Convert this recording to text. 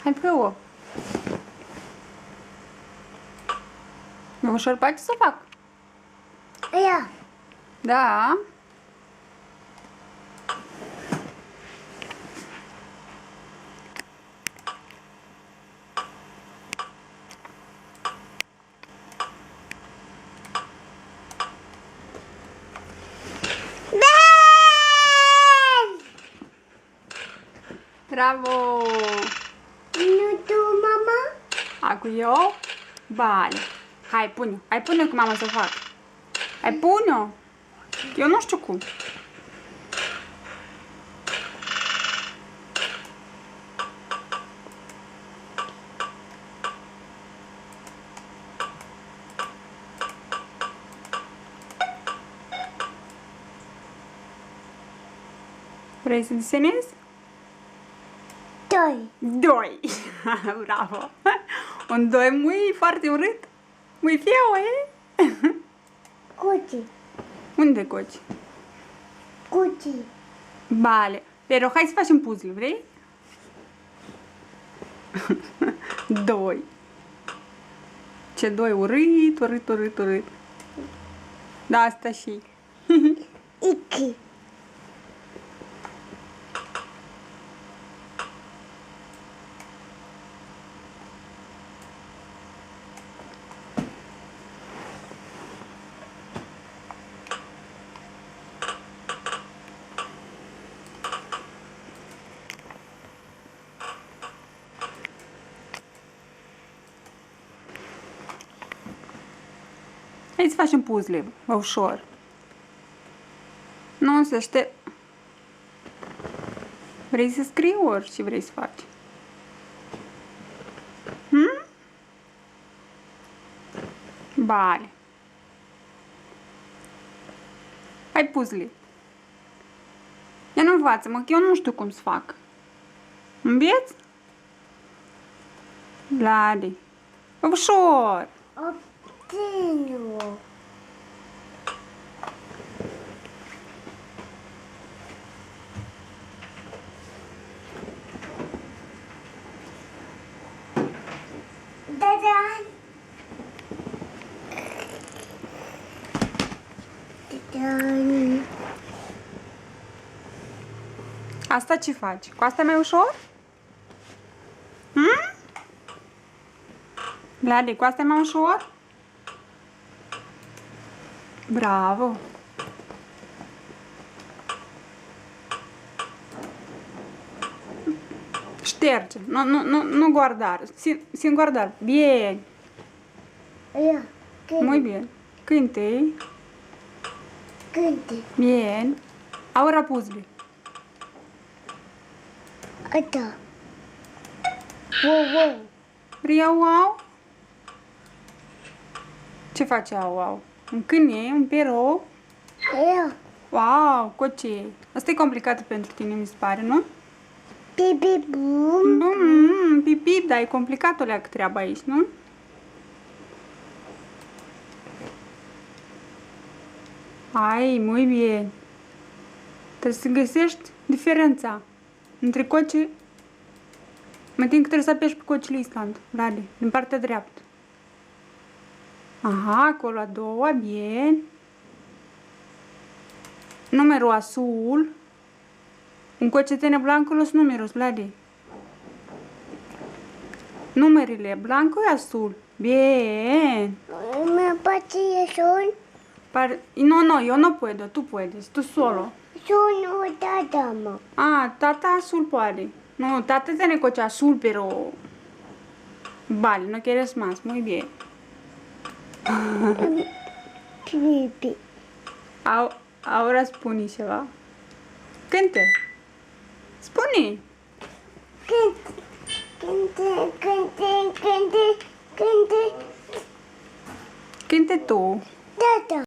Hai plouă. Nu ușor place să fac. Aia. Da. Bravo! Nu tu, mama? Acum eu? Bale. Hai, pune-o. Hai, pune-o cu mama să fac. Hai, pune-o. Eu nu știu cum. Vrei să desenezi? Doi. Doi. Bravo. Un doi muy foarte urât. Muy feo, eh? Cuci. Unde coci? Cuci. Vale. Pero hai să facem puzzle, vrei? Doi. Ce doi urât, urât, urât, urât. Da, asta și. Iki. Hai să facem puzzle, ușor. Nu să știe. Vrei să scrii ori ce vrei să faci? Bale. Hai puzzle. Ia nu învață-mă, că eu nu știu cum să fac. Înveți? Vlade. Ușor. Obținu. Da-da. Da-da. Asta ce faci? Cu asta e mai ușor? Vlade, cu asta e mai ușor? Bravo! Șterge. Nu guardar. Sin guardar. Bien. Aia. Muy bien. Cânte. Cânte. Bien. Ahora puzzle. Ata. Wow, wow. Vrei au? Ce face au? Un câine, un perou. Aia. Wow, coce. Asta e complicat pentru tine, mi se pare, nu? Bibi bum. Pip, pip, dar e complicat o leacă treaba aici, nu? Ai, muy bien. Trebuie să găsești diferența între coce. Mă tin că trebuie să apeși pe cocile Island, Vlade, din partea dreaptă. Aha, acolo a doua, bien. Numărul azul. Un coche tiene blanco los números, Vlade. Numerele blanco y azul. Bien. Me place son. No, yo no puedo, tú puedes, tú solo. Son o tata, mă. Ah, tata azul puede. No, tata tiene coche azul, pero... Vale, no quieres más, muy bien. Bibi. Ahora spune ceva. Cânte. Spune. Cânte, cânte, cânte, cânte. Cânte tu. Tata.